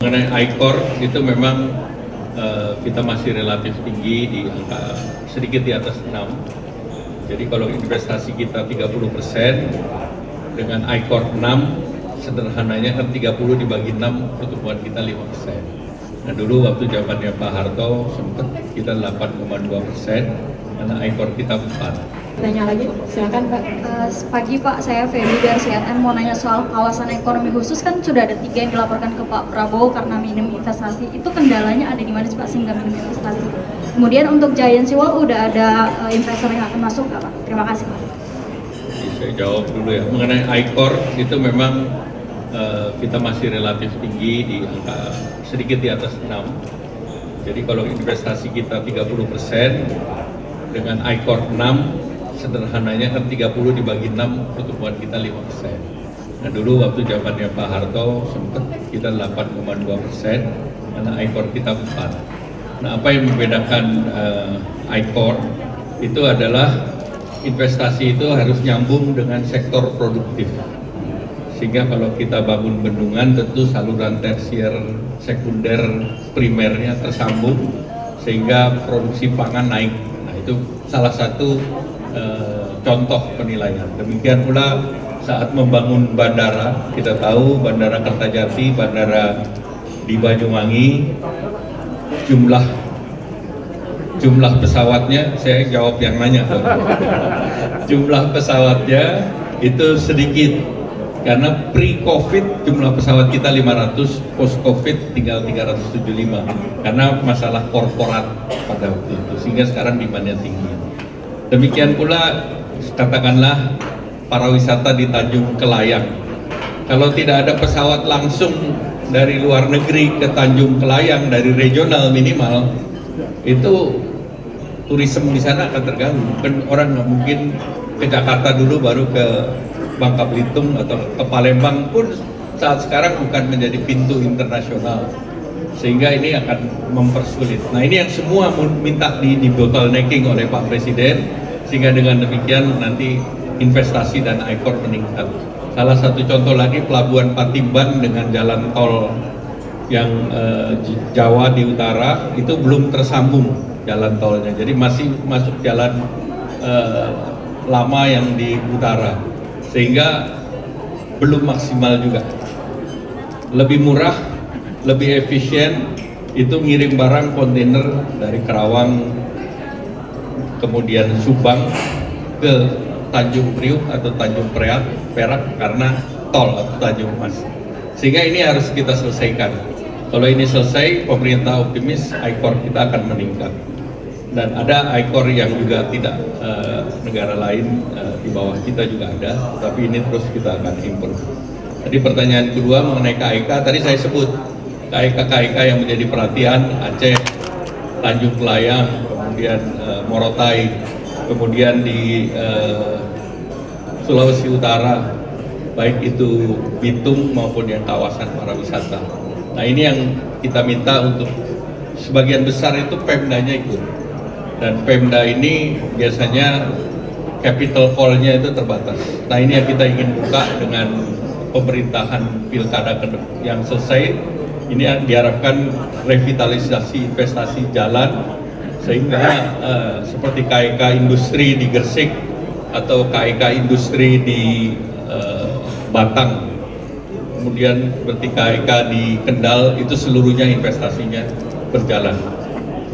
Mengenai ICOR itu memang kita masih relatif tinggi di angka sedikit di atas 6. Jadi kalau investasi kita 30% dengan ICOR 6, sederhananya kan 30 dibagi 6, pertumbuhan kita 5%. Nah dulu waktu zamannya Pak Harto sempat kita 8,2%, karena ICOR kita 4. Tanya lagi, silakan Pak. Pagi Pak, saya Feby dari CNN mau nanya soal kawasan ekonomi khusus, kan sudah ada 3 yang dilaporkan ke Pak Prabowo karena minim investasi. Itu kendalanya ada di mana sih Pak sehingga minim investasi? Kemudian untuk Giant Sea Wall udah ada investor yang akan masuk nggak Pak? Terima kasih Pak. Saya jawab dulu ya. Mengenai ICOR itu memang kita masih relatif tinggi di angka sedikit di atas 6. Jadi kalau investasi kita 30% dengan ICOR 6, sederhananya kan 30 dibagi 6, pertumbuhan kita 5%. Nah dulu waktu zamannya Pak Harto sempat kita 8,2%, karena ICOR kita 4. Nah apa yang membedakan ICOR itu adalah investasi itu harus nyambung dengan sektor produktif. Sehingga kalau kita bangun bendungan tentu saluran tersier, sekunder, primernya tersambung sehingga produksi pangan naik. Nah itu salah satu contoh penilaian. Demikian pula saat membangun bandara, kita tahu bandara Kertajati, bandara di Banyuwangi, jumlah pesawatnya, saya jawab yang nanya. Jumlah pesawatnya itu sedikit, karena pre-COVID jumlah pesawat kita 500, post-COVID tinggal 375, karena masalah korporat pada waktu itu, sehingga sekarang demandnya tinggi. Demikian pula katakanlah para wisata di Tanjung Kelayang. Kalau tidak ada pesawat langsung dari luar negeri ke Tanjung Kelayang dari regional minimal, itu turisme di sana akan terganggu. Kan orang nggak mungkin ke Jakarta dulu baru ke Bangka Belitung atau ke Palembang pun saat sekarang bukan menjadi pintu internasional. Sehingga ini akan mempersulit. Nah ini yang semua minta di bottlenecking oleh Pak Presiden, sehingga dengan demikian nanti investasi dan ICOR meningkat. Salah satu contoh lagi Pelabuhan Patimban dengan jalan tol yang Jawa di utara itu belum tersambung jalan tolnya, jadi masih masuk jalan lama yang di utara, sehingga belum maksimal juga. Lebih murah, lebih efisien itu ngirim barang kontainer dari Karawang kemudian Subang ke Tanjung Priuk atau Tanjung Perak karena tol atau Tanjung Mas. Sehingga ini harus kita selesaikan. Kalau ini selesai, pemerintah optimis ICOR kita akan meningkat. Dan ada ICOR yang juga tidak negara lain di bawah kita juga ada, tapi ini terus kita akan improve. Tadi pertanyaan kedua mengenai KIK, tadi saya sebut KIK yang menjadi perhatian Aceh, Tanjung Kelayang, kemudian Morotai, kemudian di Sulawesi Utara, baik itu Bitung maupun yang kawasan para wisata. Nah ini yang kita minta untuk sebagian besar itu Pemdanya ikut, dan Pemda ini biasanya capital call-nya itu terbatas. Nah ini yang kita ingin buka dengan pemerintahan pilkada yang selesai. Ini diharapkan revitalisasi investasi jalan, sehingga seperti KIK industri di Gresik atau KIK industri di Batang, kemudian seperti KIK di Kendal, itu seluruhnya investasinya berjalan.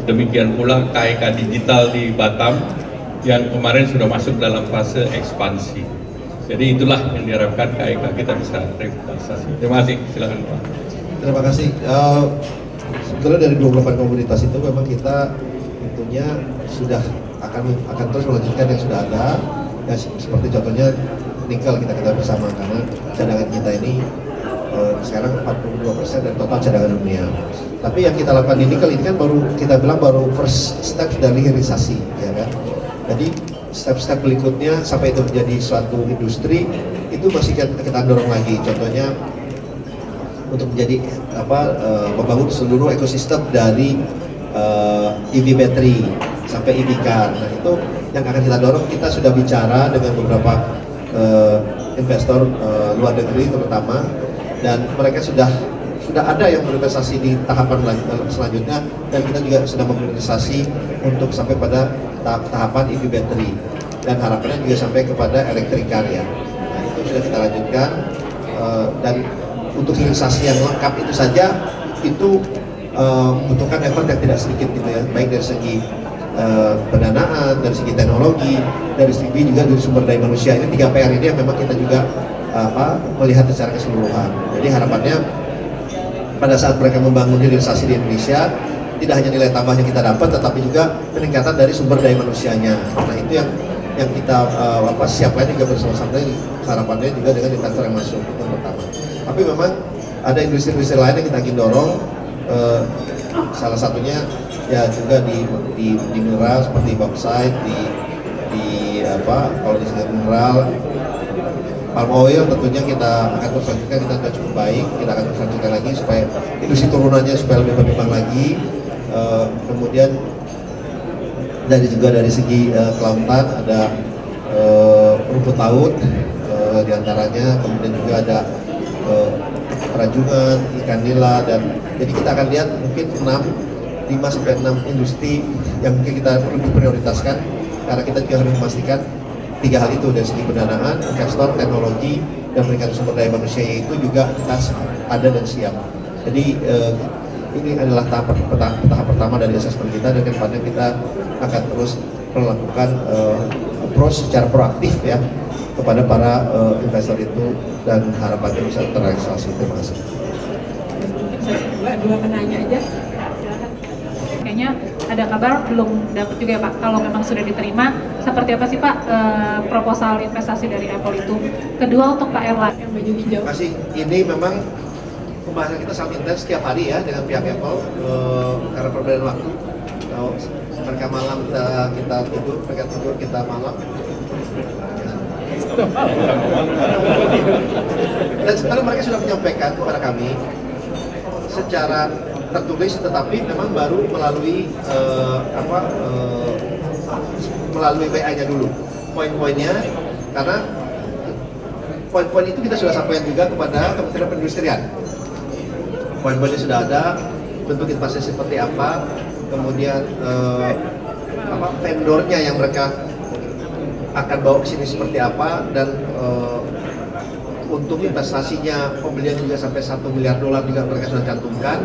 Demikian pula KIK digital di Batam yang kemarin sudah masuk dalam fase ekspansi. Jadi itulah yang diharapkan KIK kita bisa revitalisasi. Terima kasih, silakan Pak. Terima kasih. Sebetulnya dari 28 komunitas itu memang kita tentunya sudah akan terus melanjutkan yang sudah ada. Ya, seperti contohnya nikel kita ketahui bersama, karena cadangan kita ini sekarang 42% dari total cadangan dunia. Tapi yang kita lakukan di nikel ini kan baru kita bilang baru first step dari hilirisasi, ya kan. Jadi step-step berikutnya sampai itu menjadi suatu industri itu masih kita dorong lagi. Contohnya untuk menjadi membangun seluruh ekosistem dari EV battery sampai EV car. Nah itu yang akan kita dorong. Kita sudah bicara dengan beberapa investor luar negeri terutama, dan mereka sudah sudah ada yang berinvestasi di tahapan selanjutnya, dan kita juga sedang berinvestasi untuk sampai pada tahapan EV battery, dan harapannya juga sampai kepada electric car ya. Nah, itu sudah kita lanjutkan, dan untuk hilirisasi yang lengkap itu saja itu membutuhkan effort yang tidak sedikit gitu ya, baik dari segi pendanaan, dari segi teknologi, dari segi juga dari sumber daya manusia. Ini 3 PR ini yang memang kita juga melihat secara keseluruhan. Jadi harapannya pada saat mereka membangun hilirisasi di Indonesia, tidak hanya nilai tambah yang kita dapat, tetapi juga peningkatan dari sumber daya manusianya. Nah, itu yang kita siapkan juga bersama-sama, harapannya juga dengan investor yang masuk, itu yang pertama. Tapi memang ada industri-industri lain yang kita ingin dorong, salah satunya ya juga di mineral seperti bauxite, kalau di segi mineral, palm oil tentunya kita akan terus lanjutkan, kita sudah cukup baik, kita akan terus lanjutkan lagi supaya industri turunannya supaya lebih berkembang lagi. Kemudian dari segi kelautan ada rumput laut diantaranya, kemudian juga ada rajungan, ikan nila, dan jadi kita akan lihat mungkin 5-6 industri yang mungkin kita perlu prioritaskan, karena kita juga harus memastikan 3 hal itu, dari segi pendanaan, investor, teknologi, dan peningkatan sumber daya manusia itu juga kita ada dan siap. Jadi ini adalah tahap pertama dari asesmen kita, dan kedepannya kita akan terus melakukan approach secara proaktif ya kepada para investor itu, dan harapannya bisa terrealisasi. Terima kasih. Mungkin saya dua menanya aja. Kayaknya ada kabar belum dapat juga ya Pak, kalau memang sudah diterima, seperti apa sih Pak proposal investasi dari Apple itu? Kedua untuk Pak Erlang yang baju hijau. Terima kasih. Ini memang pembahasan kita sangat intens setiap hari ya dengan pihak Apple, karena perbedaan waktu. Kalau mereka malam kita tidur, mereka tidur kita malam. Dan sebenarnya mereka sudah menyampaikan kepada kami secara tertulis, tetapi memang baru melalui melalui WA-nya dulu poin-poinnya, karena poin-poin itu kita sudah sampaikan juga kepada Kementerian Perindustrian. Poin-poinnya sudah ada, bentuk investasi seperti apa, kemudian vendornya yang mereka akan bawa ke sini seperti apa, dan untuk investasinya pembelian juga sampai $1 miliar juga mereka sudah cantumkan.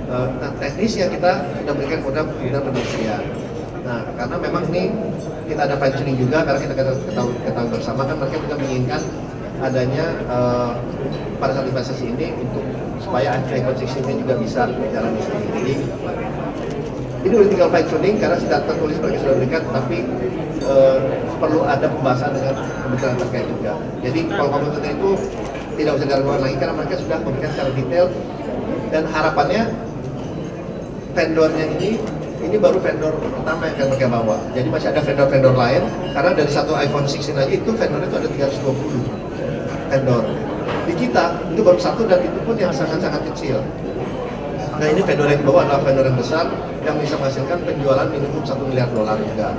Nah, teknisnya kita sudah berikan kepada Kementerian Perindustrian. Nah, karena memang ini kita ada fine tuning juga, karena kita ketahui bersama kan mereka juga menginginkan adanya pada saat investasi ini untuk supaya ekosistemnya juga bisa berjalan di sini. Jadi ini udah tinggal fine tuning karena sudah tertulis mereka sudah berikan, tapi perlu ada pembahasan dengan kementerian terkait juga. Jadi kalau komentar itu tidak usah diragukan lagi karena mereka sudah memberikan secara detail, dan harapannya vendornya ini baru vendor pertama yang akan mereka bawa. Jadi masih ada vendor-vendor lain, karena dari satu iPhone 16 aja itu vendornya itu ada 320 vendor. Di kita itu baru satu, dan itu pun yang sangat-sangat kecil. Nah, ini vendor yang dibawa adalah vendor yang besar yang bisa menghasilkan penjualan minimum $1 miliar juga.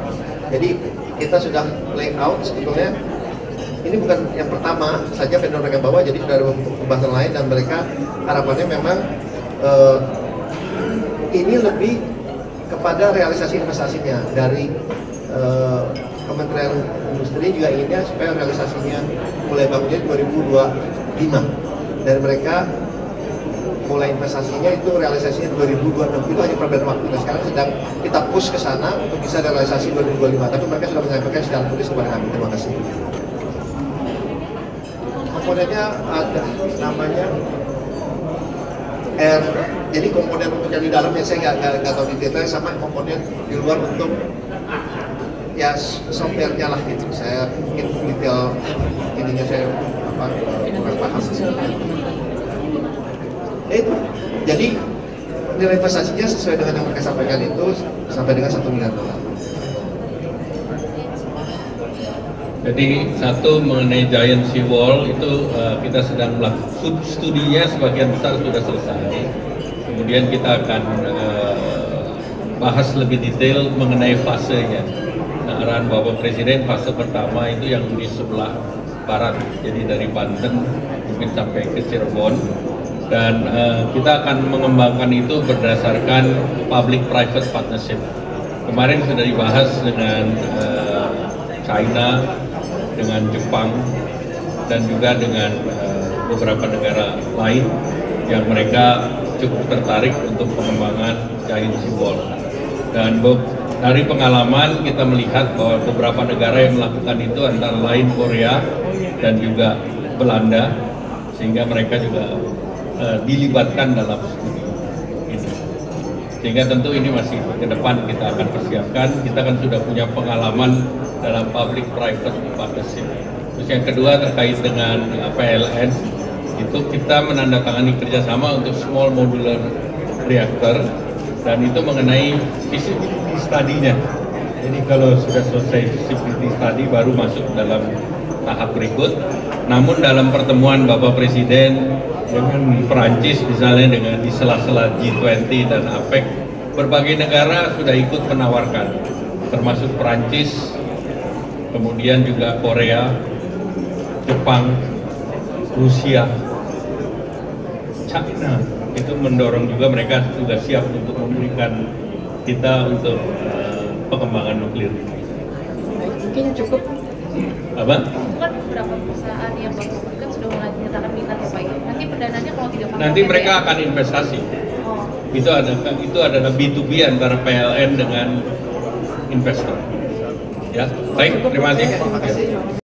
Jadi kita sudah lay out sebetulnya ini bukan yang pertama saja vendor mereka bawa, jadi sudah ada pembahasan lain, dan mereka harapannya memang ini lebih kepada realisasi investasinya dari Kementerian Industri juga inginnya supaya realisasinya mulai bangunnya 2025, dan mereka mulai investasinya itu realisasinya 2026, itu hanya perbedaan waktu. Nah, sekarang sedang kita push ke sana untuk bisa realisasi 2025, tapi mereka sudah menyampaikan secara tulis kepada kami. Terima kasih. Komponennya ada namanya R, jadi komponen untuk yang di dalamnya saya nggak tahu di detail, sama komponen di luar untuk ya software-nya lah gitu. Saya mungkin detail ininya saya kurang paham. Itu jadi nilai investasinya sesuai dengan yang mereka sampaikan itu sampai dengan $1 miliar. Jadi satu mengenai Giant Sea Wall itu kita sedang melakukan studinya, sebagian besar sudah selesai. Kemudian kita akan bahas lebih detail mengenai fasenya. Nah, arahan Bapak Presiden fase pertama itu yang di sebelah barat, jadi dari Banten mungkin sampai ke Cirebon. dan kita akan mengembangkan itu berdasarkan public-private partnership. Kemarin sudah dibahas dengan China, dengan Jepang, dan juga dengan beberapa negara lain yang mereka cukup tertarik untuk pengembangan giant seawall. Dan dari pengalaman kita melihat bahwa beberapa negara yang melakukan itu antara lain Korea dan juga Belanda, sehingga mereka juga dilibatkan dalam studi ini. Sehingga tentu ini masih ke depan kita akan persiapkan. Kita kan sudah punya pengalaman dalam public-private partnership. Terus yang kedua terkait dengan PLN, itu kita menandatangani kerjasama untuk small modular reactor, dan itu mengenai feasibility study-nya. Jadi kalau sudah selesai feasibility study baru masuk dalam tahap berikut. Namun dalam pertemuan Bapak Presiden dengan Perancis misalnya, dengan di sela-sela G20 dan APEC, berbagai negara sudah ikut menawarkan, termasuk Perancis, kemudian juga Korea, Jepang, Rusia, China, itu mendorong juga, mereka juga siap untuk memberikan kita untuk pengembangan nuklir. Mungkin cukup. Apa? Kan beberapa perusahaan yang kan sudah mulai menyatakan minat ya Pak. Nanti perdananya kalau tidak pakai nanti mereka akan investasi. Oh. Itu adalah B2B antara PLN dengan investor. Ya, baik, terima kasih.